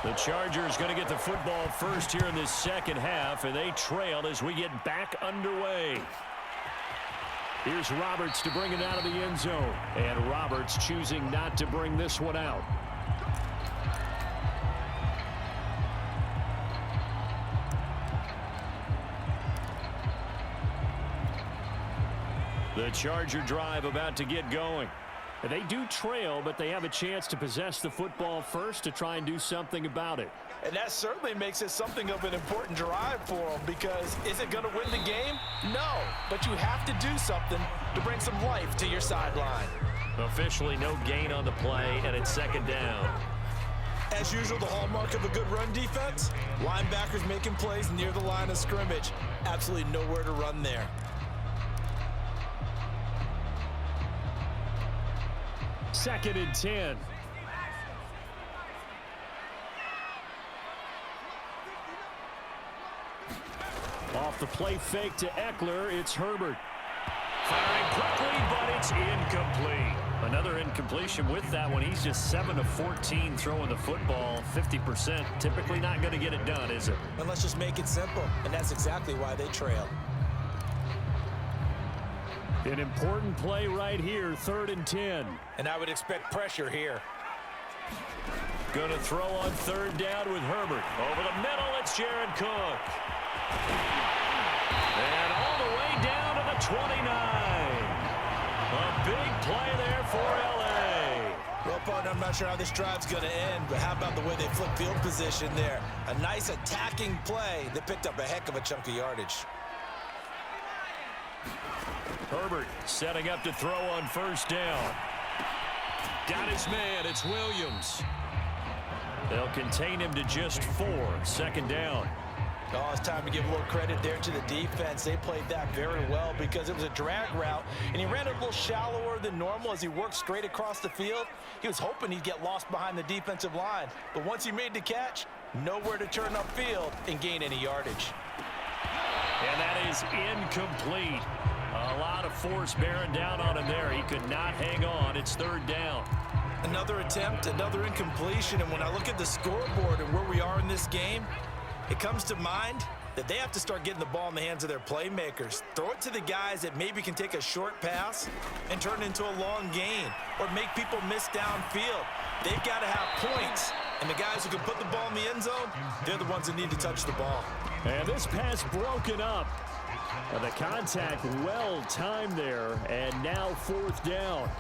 The Chargers going to get the football first here in this second half, and they trail as we get back underway. Here's Roberts to bring it out of the end zone, and Roberts choosing not to bring this one out. The Charger drive about to get going. They do trail, but they have a chance to possess the football first to try and do something about it. And that certainly makes it something of an important drive for them, because is it going to win the game? No, but you have to do something to bring some life to your sideline. Officially no gain on the play, and it's second down. As usual, the hallmark of a good run defense, linebackers making plays near the line of scrimmage. Absolutely nowhere to run there. Second and 10. Off the play fake to Eckler, it's Herbert. Firing quickly, but it's incomplete. Another incompletion with that one. He's just 7 of 14 throwing the football. 50%. Typically not going to get it done, is it? And let's just make it simple, and that's exactly why they trail. An important play right here, 3rd and 10. And I would expect pressure here. Going to throw on 3rd down with Herbert. Over the middle, it's Jared Cook. And all the way down to the 29. A big play there for L.A. Well, partner, I'm not sure how this drive's going to end, but how about the way they flip field position there? A nice attacking play that picked up a heck of a chunk of yardage. Herbert setting up to throw on 1st down. Got his man. It's Williams. They'll contain him to just 4. 2nd down. Oh, it's time to give a little credit there to the defense. They played that very well because it was a drag route, and he ran it a little shallower than normal as he worked straight across the field. He was hoping he'd get lost behind the defensive line, but once he made the catch, nowhere to turn upfield and gain any yardage. And that is incomplete. A lot of force bearing down on him there. He could not hang on. It's 3rd down. Another attempt, another incompletion, and when I look at the scoreboard and where we are in this game, it comes to mind that they have to start getting the ball in the hands of their playmakers. Throw it to the guys that maybe can take a short pass and turn it into a long gain or make people miss downfield. They've got to have points, and the guys who can put the ball in the end zone, they're the ones that need to touch the ball. And this pass broken up. The contact well timed there, and now 4th down.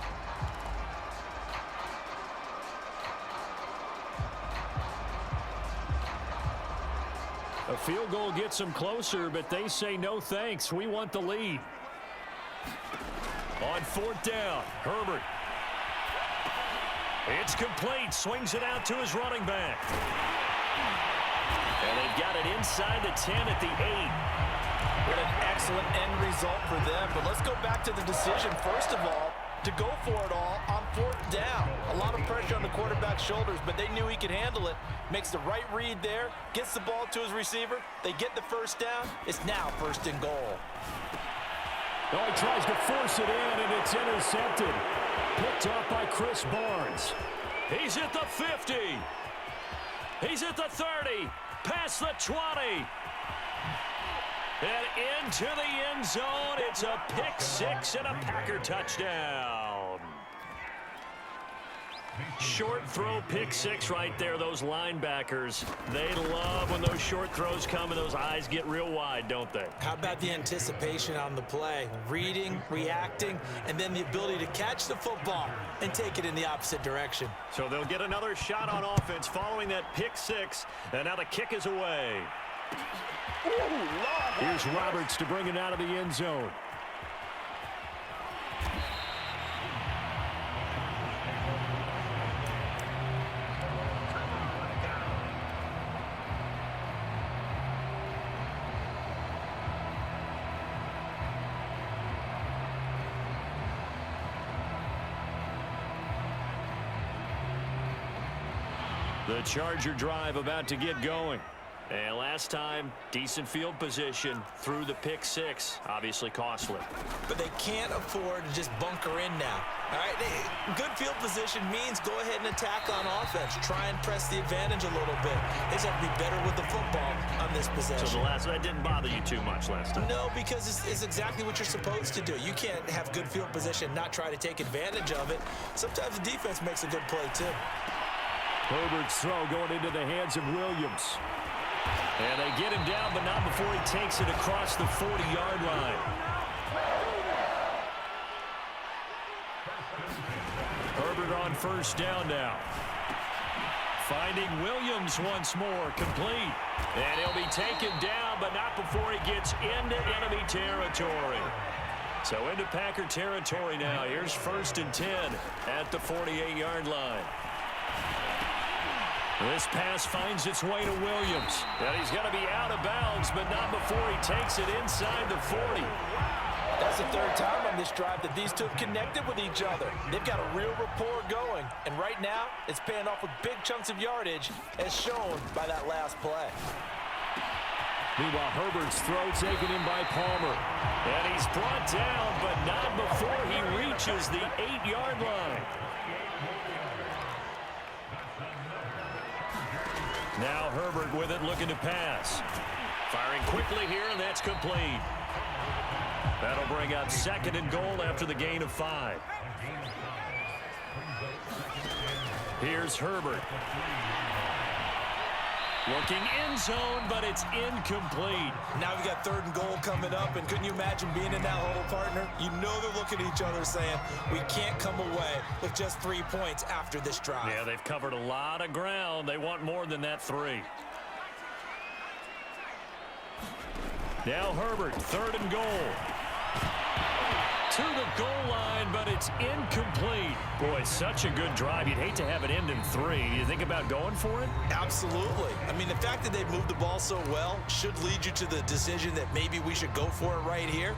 A field goal gets them closer, but they say no thanks. We want the lead. On 4th down, Herbert. It's complete. Swings it out to his running back. And they've got it inside the 10 at the 8. What an excellent end result for them. But let's go back to the decision, first of all, to go for it all on 4th down. A lot of pressure on the quarterback's shoulders, but they knew he could handle it. Makes the right read there, gets the ball to his receiver. They get the 1st down. It's now 1st and goal. Oh, he tries to force it in, and it's intercepted. Picked off by Chris Barnes. He's at the 50. He's at the 30. Past the 20. And into the end zone. It's a pick 6 and a Packer touchdown. Short throw, pick 6 right there. Those linebackers, they love when those short throws come and those eyes get real wide, don't they? How about the anticipation on the play? Reading, reacting, and then the ability to catch the football and take it in the opposite direction. So they'll get another shot on offense following that pick 6, and now the kick is away. Here's Roberts to bring it out of the end zone. The Charger drive about to get going. And last time, decent field position through the pick six. Obviously costly. But they can't afford to just bunker in now. All right, good field position means go ahead and attack on offense. Try and press the advantage a little bit. They just have to be better with the football on this possession. So that didn't bother you too much last time? No, because it's exactly what you're supposed to do. You can't have good field position and not try to take advantage of it. Sometimes the defense makes a good play, too. Herbert's throw going into the hands of Williams. And they get him down, but not before he takes it across the 40-yard line. Herbert on first down now. Finding Williams once more, complete. And he'll be taken down, but not before he gets into enemy territory. So into Packer territory now. Here's 1st and 10 at the 48-yard line. This pass finds its way to Williams. And he's going to be out of bounds, but not before he takes it inside the 40. That's the third time on this drive that these two have connected with each other. They've got a real rapport going. And right now, it's paying off with big chunks of yardage, as shown by that last play. Meanwhile, Herbert's throw taken in by Palmer. And he's brought down, but not before he reaches the 8-yard line. Now Herbert with it, looking to pass. Firing quickly here, and that's complete. That'll bring up 2nd and goal after the gain of 5. Here's Herbert. Looking end zone, but it's incomplete. Now we've got 3rd and goal coming up, and couldn't you imagine being in that huddle, partner? You know they're looking at each other saying, we can't come away with just 3 points after this drive. Yeah, they've covered a lot of ground. They want more than that 3. Now Herbert, 3rd and goal. To the goal line, but it's incomplete. Boy, such a good drive. You'd hate to have it end in 3. You think about going for it? Absolutely. I mean, the fact that they've moved the ball so well should lead you to the decision that maybe we should go for it right here.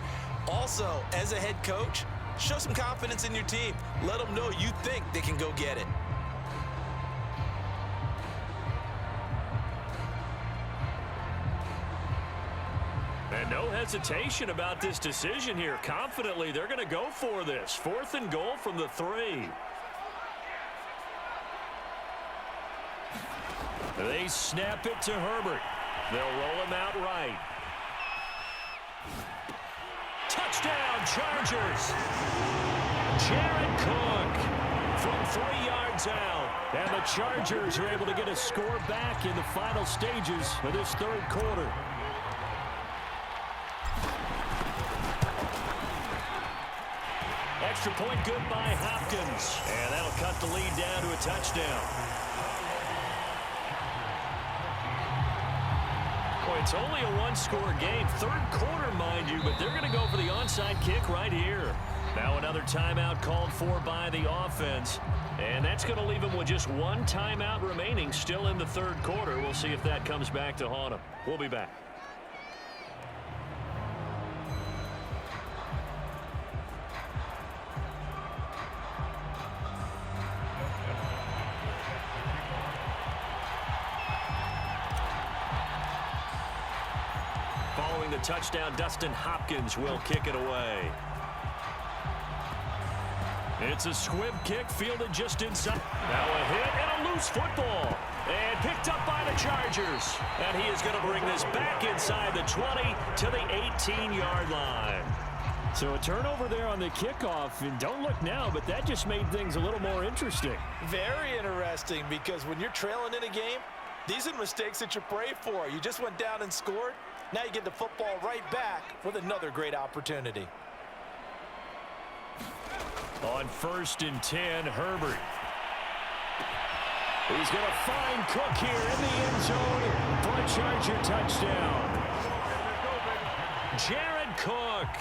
Also, as a head coach, show some confidence in your team. Let them know you think they can go get it. And no hesitation about this decision here. Confidently, they're going to go for this. 4th and goal from the 3. They snap it to Herbert. They'll roll him out right. Touchdown, Chargers. Jared Cook from 3 yards out. And the Chargers are able to get a score back in the final stages of this 3rd quarter. Extra point good by Hopkins. And that'll cut the lead down to a touchdown. Boy, it's only a 1-score game. 3rd quarter, mind you, but they're going to go for the onside kick right here. Now another timeout called for by the offense. And that's going to leave them with just 1 timeout remaining still in the 3rd quarter. We'll see if that comes back to haunt them. We'll be back. Following the touchdown, Dustin Hopkins will kick it away. It's a squib kick fielded just inside. Now a hit and a loose football. And picked up by the Chargers. And he is going to bring this back inside the 20 to the 18-yard line. So a turnover there on the kickoff. And don't look now, but that just made things a little more interesting. Very interesting, because when you're trailing in a game, these are mistakes that you pray for. You just went down and scored. Now you get the football right back with another great opportunity. On 1st and 10, Herbert. He's going to find Cook here in the end zone for a Charger touchdown. Jared Cook,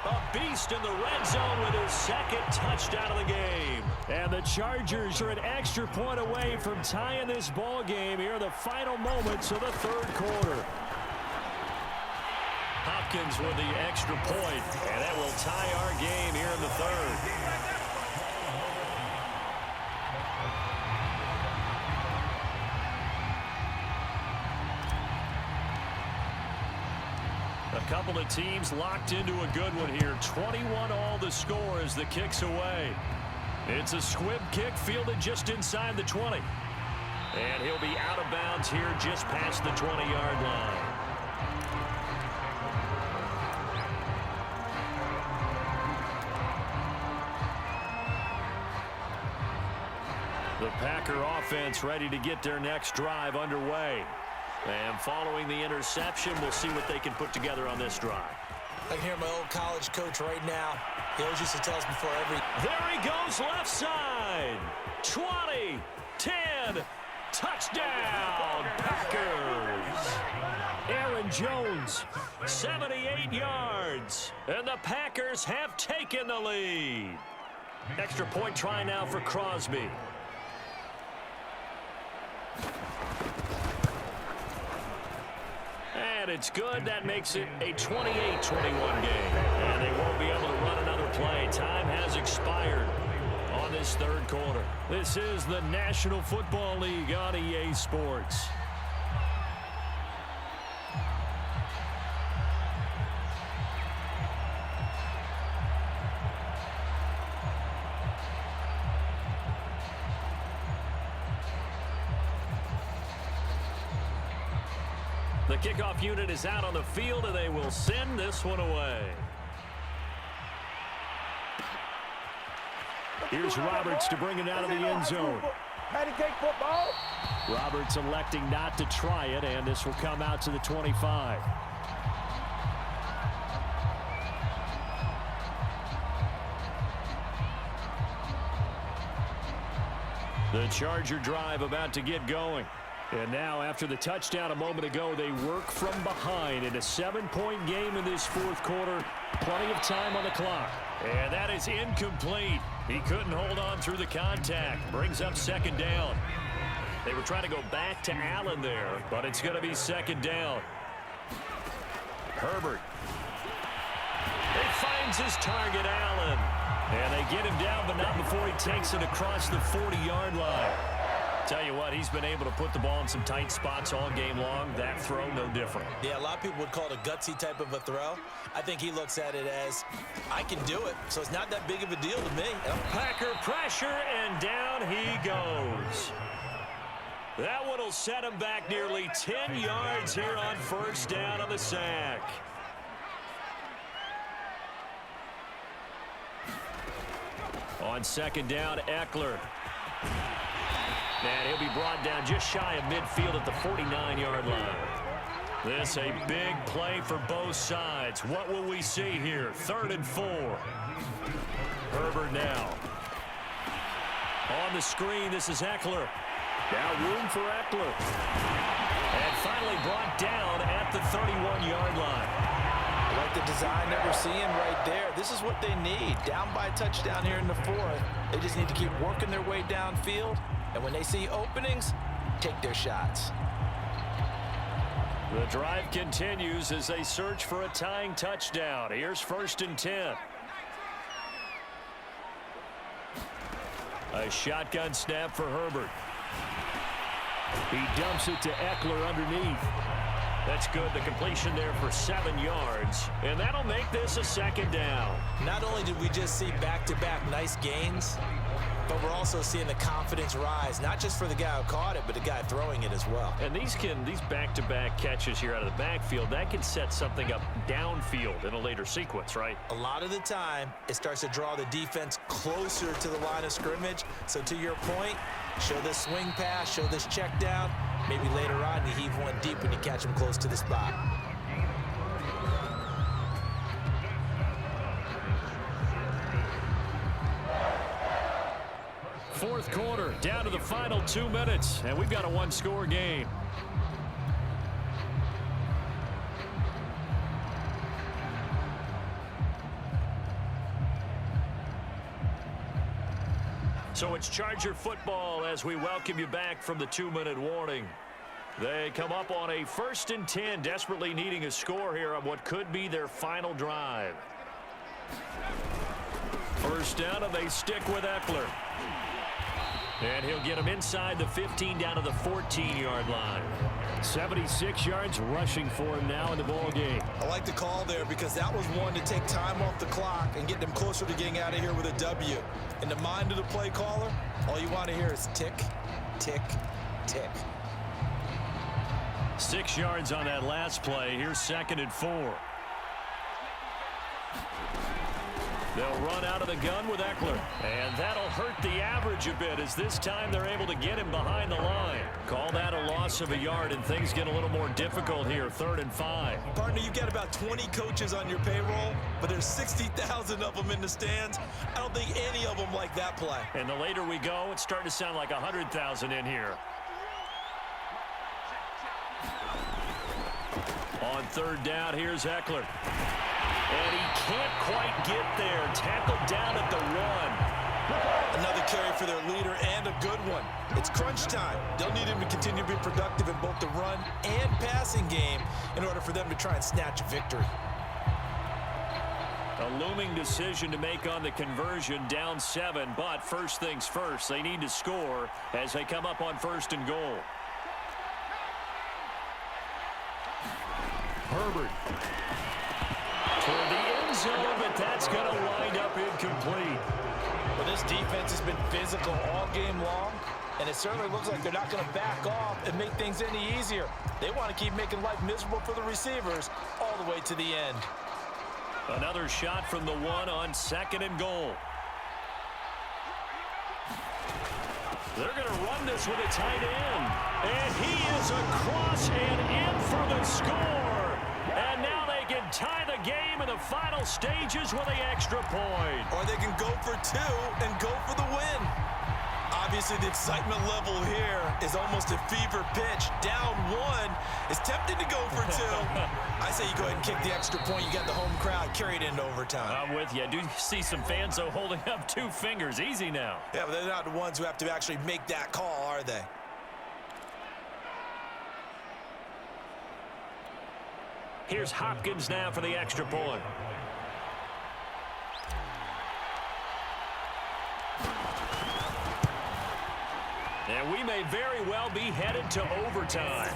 a beast in the red zone with his 2nd touchdown of the game. And the Chargers are an extra point away from tying this ball game here in the final moments of the 3rd quarter. Hopkins with the extra point, and that will tie our game here in the 3rd. couple of teams locked into a good one here. 21 all the score as the kick's away. It's a squib kick fielded just inside the 20. And he'll be out of bounds here just past the 20-yard line. The Packer offense ready to get their next drive underway. And following the interception, we'll see what they can put together on this drive. I can hear my old college coach right now. He always used to tell us before every... There he goes left side. 20, 10, touchdown, Packers. Aaron Jones, 78 yards. And the Packers have taken the lead. Extra point try now for Crosby. And it's good. That makes it a 28-21 game. And they won't be able to run another play. Time has expired on this third quarter. This is the National Football League on EA Sports. The kickoff unit is out on the field, and they will send this one away. Here's Roberts to bring it out of the end zone. Pancake football. Roberts electing not to try it, and this will come out to the 25. The Charger drive about to get going. And now, after the touchdown a moment ago, they work from behind in a 7-point game in this fourth quarter. Plenty of time on the clock. And that is incomplete. He couldn't hold on through the contact. Brings up second down. They were trying to go back to Allen there, but it's going to be second down. Herbert. He finds his target, Allen. And they get him down, but not before he takes it across the 40-yard line. Tell you what, he's been able to put the ball in some tight spots all game long. That throw, no different. Yeah, a lot of people would call it a gutsy type of a throw. I think he looks at it as, I can do it, so it's not that big of a deal to me. Packer pressure, and down he goes. That one will set him back nearly 10 yards here on first down on the sack. On second down, Eckler. And he'll be brought down just shy of midfield at the 49-yard line. This a big play for both sides. What will we see here? 3rd and 4. Herbert now. On the screen, this is Eckler. Now room for Eckler. And finally brought down at the 31-yard line. I like the design that we're seeing right there. This is what they need. Down by a touchdown here in the 4th. They just need to keep working their way downfield. And when they see openings, take their shots. The drive continues as they search for a tying touchdown. Here's 1st and 10. A shotgun snap for Herbert. He dumps it to Eckler underneath. That's good. The completion there for 7 yards. And that'll make this a 2nd down. Not only did we just see back-to-back nice gains, but we're also seeing the confidence rise, not just for the guy who caught it, but the guy throwing it as well. And these back-to-back catches here out of the backfield, that can set something up downfield in a later sequence, right? A lot of the time, it starts to draw the defense closer to the line of scrimmage. So to your point, show this swing pass, show this check down. Maybe later on, you heave one deep when you catch him close to the spot. Fourth quarter, down to the final 2 minutes, and we've got a one-score game. So it's Charger football as we welcome you back from the 2-minute warning. They come up on a 1st and 10, desperately needing a score here on what could be their final drive. First down, and they stick with Eckler. And he'll get him inside the 15 down to the 14-yard line. 76 yards rushing for him now in the ball game. I like the call there because that was one to take time off the clock and get them closer to getting out of here with a W. In the mind of the play caller, all you want to hear is tick, tick, tick. 6 yards on that last play. Here's 2nd and 4. They'll run out of the gun with Eckler. And that'll hurt the average a bit as this time they're able to get him behind the line. Call that a loss of a yard, and things get a little more difficult here. 3rd and 5. Partner, you've got about 20 coaches on your payroll, but there's 60,000 of them in the stands. I don't think any of them like that play. And the later we go, it's starting to sound like 100,000 in here. On 3rd down, here's Eckler. And he can't quite get there. Tackled down at the 1. Another carry for their leader and a good one. It's crunch time. They'll need him to continue to be productive in both the run and passing game in order for them to try and snatch a victory. A looming decision to make on the conversion, down 7. But first things first, they need to score as they come up on 1st and goal. Herbert. Toward the end zone, but that's going to wind up incomplete. Well, this defense has been physical all game long, and it certainly looks like they're not going to back off and make things any easier. They want to keep making life miserable for the receivers all the way to the end. Another shot from the 1 on 2nd and goal. They're going to run this with a tight end. And he is across and in for the score. And now they can tie the game in the final stages with the extra point. Or they can go for 2 and go for the win. Obviously, the excitement level here is almost a fever pitch. Down 1 is tempted to go for 2. I say you go ahead and kick the extra point. You got the home crowd, carry it into overtime. I'm with you. I do see some fans, though, holding up 2 fingers. Easy now. Yeah, but they're not the ones who have to actually make that call, are they? Here's Hopkins now for the extra point. And we may very well be headed to overtime.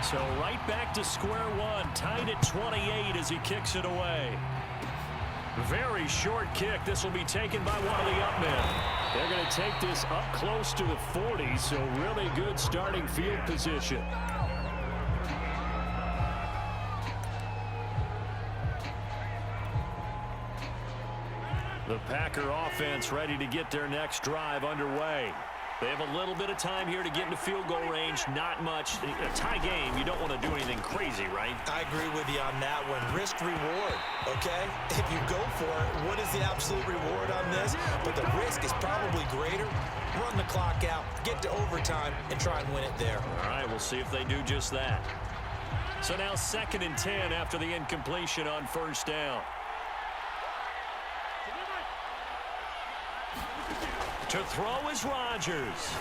So right back to square one, tied at 28 as he kicks it away. Very short kick. This will be taken by one of the up men. They're going to take this up close to the 40, so really good starting field position. The Packer offense ready to get their next drive underway. They have a little bit of time here to get into field goal range. Not much. A tie game, you don't want to do anything crazy, right? I agree with you on that one. Risk reward, okay? If you go for it, what is the absolute reward on this? But the risk is probably greater. Run the clock out, get to overtime, and try and win it there. All right, we'll see if they do just that. So now 2nd and 10 after the incompletion on 1st down. To throw is Rodgers.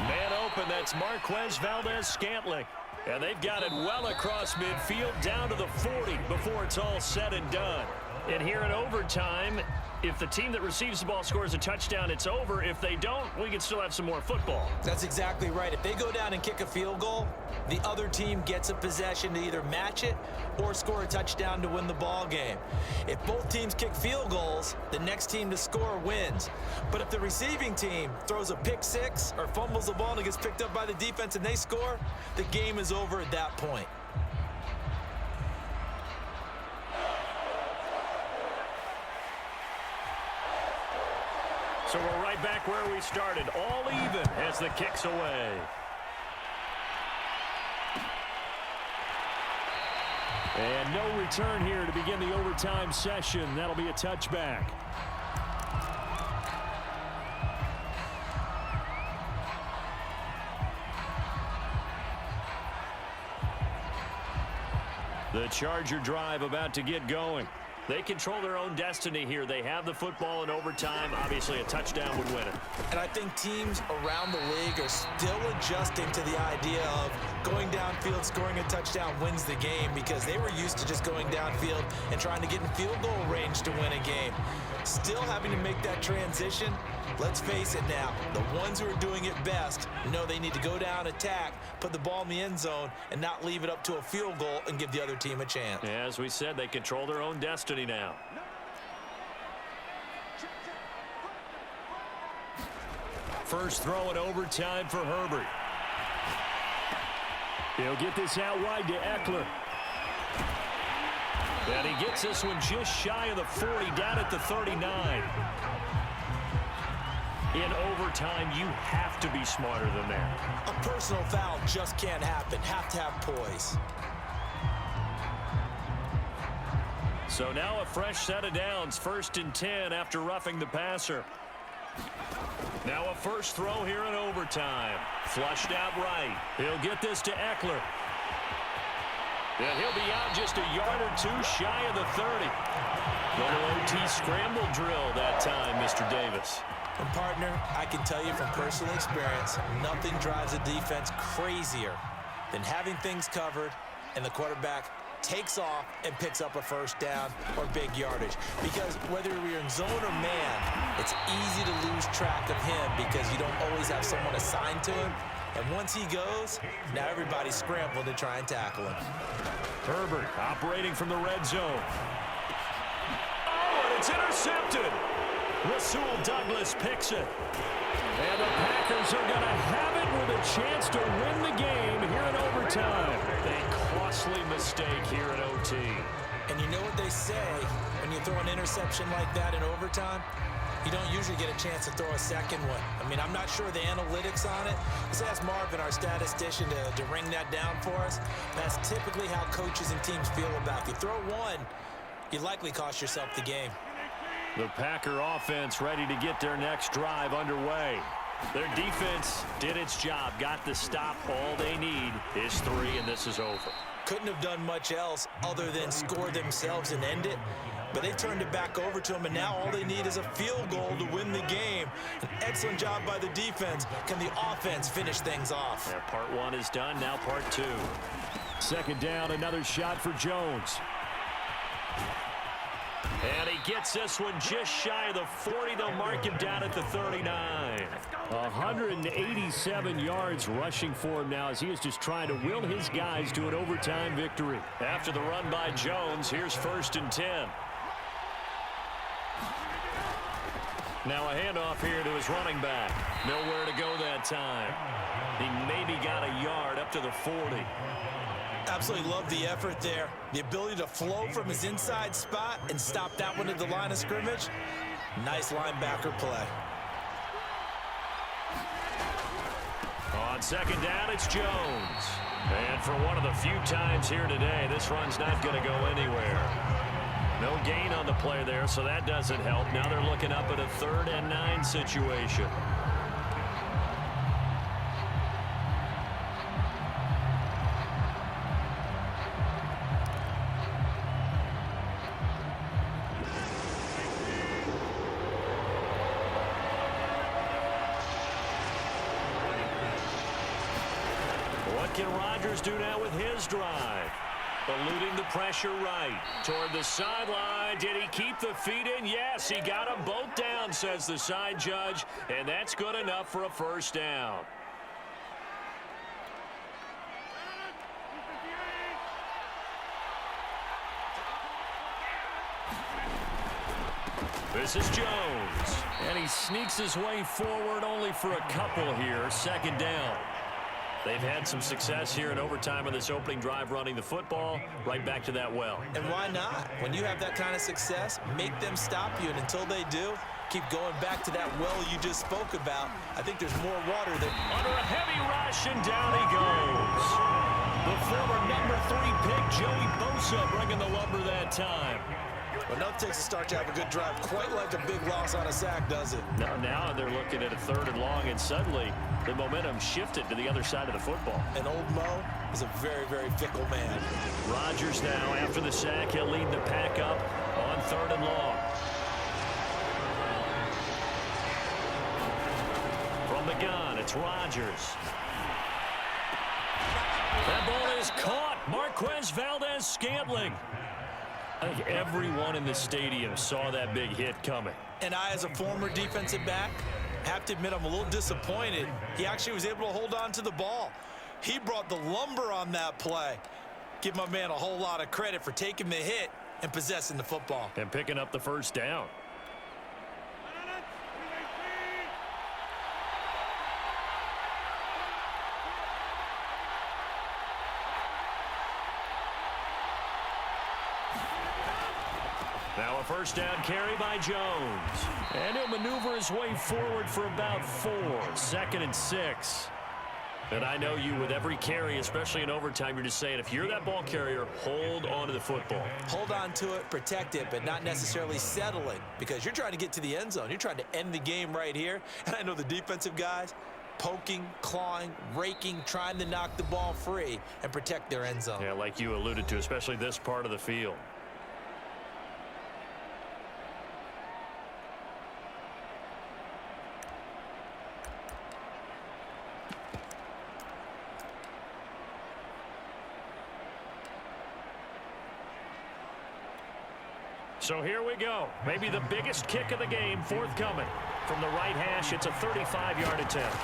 Man open, that's Marquez Valdez-Scantling. And they've got it well across midfield down to the 40 before it's all said and done. And here in overtime, if the team that receives the ball scores a touchdown, it's over. If they don't, we can still have some more football. That's exactly right. If they go down and kick a field goal, the other team gets a possession to either match it or score a touchdown to win the ball game. If both teams kick field goals, the next team to score wins. But if the receiving team throws a pick six or fumbles the ball and it gets picked up by the defense and they score, the game is over at that point. So we're right back where we started, all even as the kick's away. And no return here to begin the overtime session. That'll be a touchback. The Charger drive about to get going. They control their own destiny here. They have the football in overtime. Obviously, a touchdown would win it. And I think teams around the league are still adjusting to the idea of going downfield, scoring a touchdown wins the game, because they were used to just going downfield and trying to get in field goal range to win a game. Still having to make that transition. Let's face it now, the ones who are doing it best know they need to go down, attack, put the ball in the end zone, and not leave it up to a field goal and give the other team a chance. Yeah, as we said, they control their own destiny now. First throw in overtime for Herbert. He'll get this out wide to Eckler. And he gets this one just shy of the 40, down at the 39. In overtime, you have to be smarter than that. A personal foul just can't happen. Have to have poise. So now a fresh set of downs, 1st and 10 after roughing the passer. Now a first throw here in overtime. Flushed out right. He'll get this to Eckler. And he'll be out just a yard or two shy of the 30. Little OT scramble drill that time, Mr. Davis. And partner, I can tell you from personal experience, nothing drives a defense crazier than having things covered and the quarterback takes off and picks up a first down or big yardage. Because whether you're in zone or man, it's easy to lose track of him because you don't always have someone assigned to him. And once he goes, now everybody's scrambling to try and tackle him. Herbert operating from the red zone. Oh, and it's intercepted. Rasul Douglas picks it. And the Packers are going to have it with a chance to win the game here in overtime. A costly mistake here in OT. And you know what they say, when you throw an interception like that in overtime, you don't usually get a chance to throw a second one. I mean, I'm not sure the analytics on it. Let's ask Marvin, our statistician, to ring that down for us. That's typically how coaches and teams feel about it. If you throw one, you likely cost yourself the game. The Packer offense ready to get their next drive underway. Their defense did its job, got the stop. All they need is 3, and this is over. Couldn't have done much else other than score themselves and end it. But they turned it back over to them, and now all they need is a field goal to win the game. An excellent job by the defense. Can the offense finish things off? Yeah, part 1 is done, now part 2. 2nd down, another shot for Jones. And he gets this one just shy of the 40. They'll mark him down at the 39. 187 yards rushing for him now as he is just trying to will his guys to an overtime victory. After the run by Jones, here's 1st and 10. Now a handoff here to his running back. Nowhere to go that time. He maybe got a yard up to the 40. Absolutely love the effort there. The ability to flow from his inside spot and stop that one at the line of scrimmage. Nice linebacker play. On 2nd down, it's Jones. And for one of the few times here today, this run's not going to go anywhere. No gain on the play there, so that doesn't help. Now they're looking up at a 3rd and 9 situation. What can Rodgers do now with his drive? Eluding the pressure right. Toward the sideline. Did he keep the feet in? Yes, he got them both down, says the side judge. And that's good enough for a first down. This is Jones. And he sneaks his way forward only for a couple here. 2nd down. They've had some success here in overtime on this opening drive running the football. Right back to that well. And why not? When you have that kind of success, make them stop you. And until they do, keep going back to that well you just spoke about. I think there's more water there. Under a heavy rush, and down he goes. The former number 3 pick, Joey Bosa, bringing the lumber that time. Well, enough takes to start to have a good drive. Quite like a big loss on a sack, does it? Now they're looking at a 3rd and long, and suddenly the momentum shifted to the other side of the football. And old Mo is a very, very fickle man. Rodgers now, after the sack, he'll lead the pack up on 3rd and long. From the gun, it's Rodgers. That ball is caught. Marquez Valdez-Scantling. I think everyone in the stadium saw that big hit coming. And I, as a former defensive back, have to admit I'm a little disappointed. He actually was able to hold on to the ball. He brought the lumber on that play. Give my man a whole lot of credit for taking the hit and possessing the football. And picking up the 1st down. Now a 1st down carry by Jones. And he'll maneuver his way forward for about 4. 2nd and 6. And I know you, with every carry, especially in overtime, you're just saying, if you're that ball carrier, hold on to the football. Hold on to it, protect it, but not necessarily settle it, because you're trying to get to the end zone. You're trying to end the game right here. And I know the defensive guys poking, clawing, raking, trying to knock the ball free and protect their end zone. Yeah, like you alluded to, especially this part of the field. So here we go. Maybe the biggest kick of the game forthcoming. From the right hash, it's a 35-yard attempt.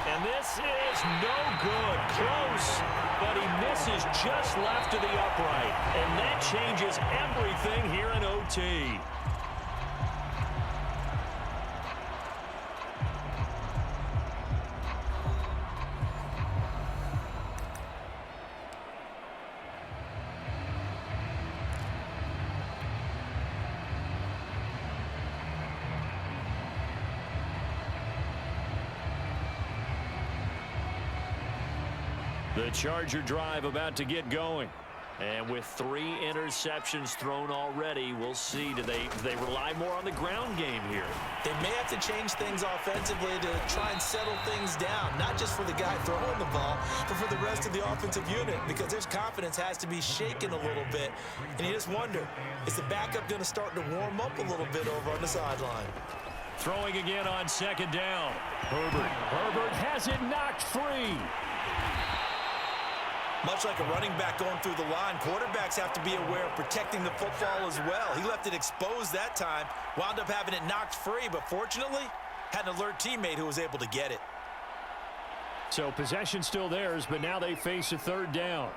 And this is no good. Close, but he misses just left of the upright. And that changes everything here in OT. The Charger drive about to get going. And with 3 interceptions thrown already, we'll see. Do they rely more on the ground game here? They may have to change things offensively to try and settle things down, not just for the guy throwing the ball, but for the rest of the offensive unit, because their confidence has to be shaken a little bit. And you just wonder, is the backup going to start to warm up a little bit over on the sideline? Throwing again on 2nd down. Herbert has it knocked free. Much like a running back going through the line, quarterbacks have to be aware of protecting the football as well. He left it exposed that time, wound up having it knocked free, but fortunately, had an alert teammate who was able to get it. So possession still theirs, but now they face a 3rd down.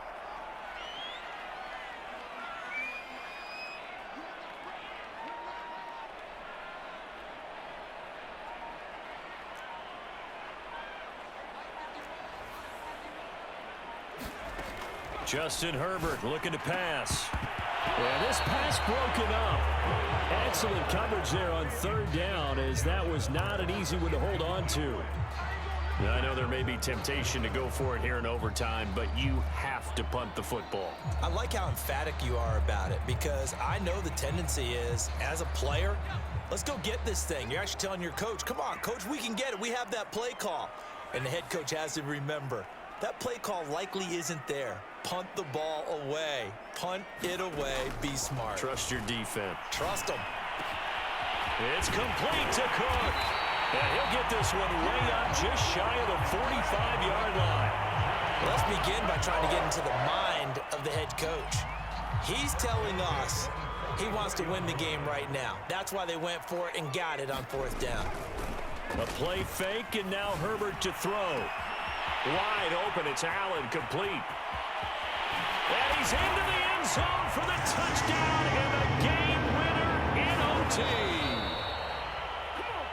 Justin Herbert looking to pass. And this pass broken up. Excellent coverage there on 3rd down, as that was not an easy one to hold on to. I know there may be temptation to go for it here in overtime, but you have to punt the football. I like how emphatic you are about it, because I know the tendency is, as a player, let's go get this thing. You're actually telling your coach, come on, coach, we can get it. We have that play call. And the head coach has to remember, that play call likely isn't there. Punt the ball away. Punt it away. Be smart. Trust your defense. Trust them. It's complete to Cook. And he'll get this one way up just shy of the 45-yard line. Let's begin by trying to get into the mind of the head coach. He's telling us he wants to win the game right now. That's why they went for it and got it on 4th down. A play fake, and now Herbert to throw. Wide open, it's Allen, complete. And he's into the end zone for the touchdown and the game winner in OT.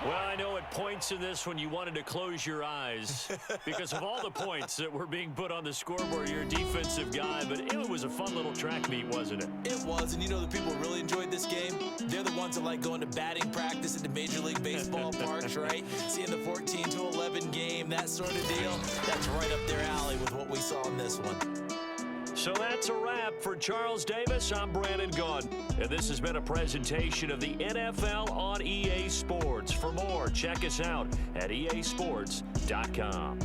Well, I know at points in this when you wanted to close your eyes because of all the points that were being put on the scoreboard. You're a defensive guy, but it was a fun little track meet, wasn't it? It was, and you know the people who really enjoyed this game? They're the ones that like going to batting practice at the Major League Baseball parks, right? Seeing the 14-11 game, that sort of deal. That's right up their alley with what we saw in this one. So that's a wrap for Charles Davis. I'm Brandon Gaudin, and this has been a presentation of the NFL on EA Sports. For more, check us out at easports.com.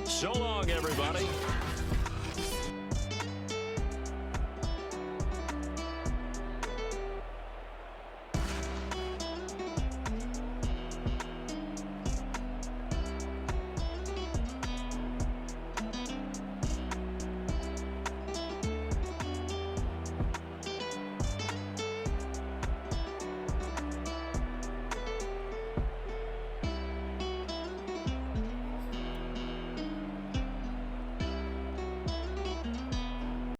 So long, everybody.